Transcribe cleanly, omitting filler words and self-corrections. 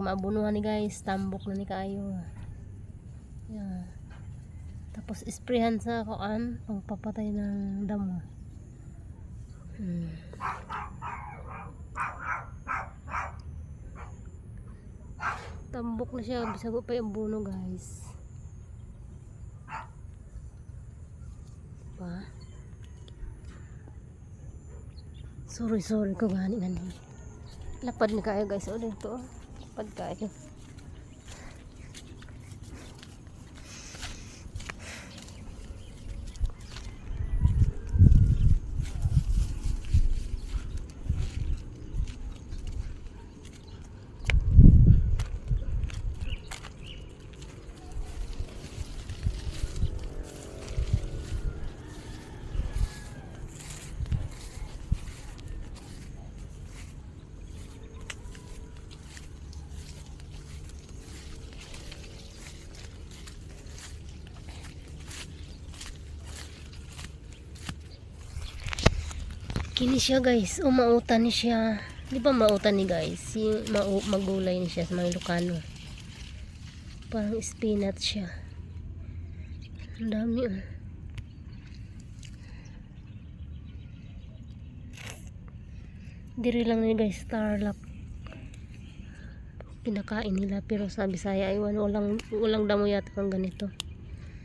maabunuhan ni guys, tambok na ni kayo. Yan. Tapos isprehan sa kuan, pangpapatay ng damo. Tambok na siya, bisag pa yung buno guys. Pa. Sorry ko gani nani. Lapad ni kayo guys, o dito. Lapad kayo. Kini siya guys, mautan ni siya. Di ba mautan ni guys? Magulay ni siya sa mga Ilocano. Parang spinach siya. Ang dami oh. Diri lang ni guys, tarlac. Pinakain nila pero sa Bisaya ay walang damo yata kang ganito.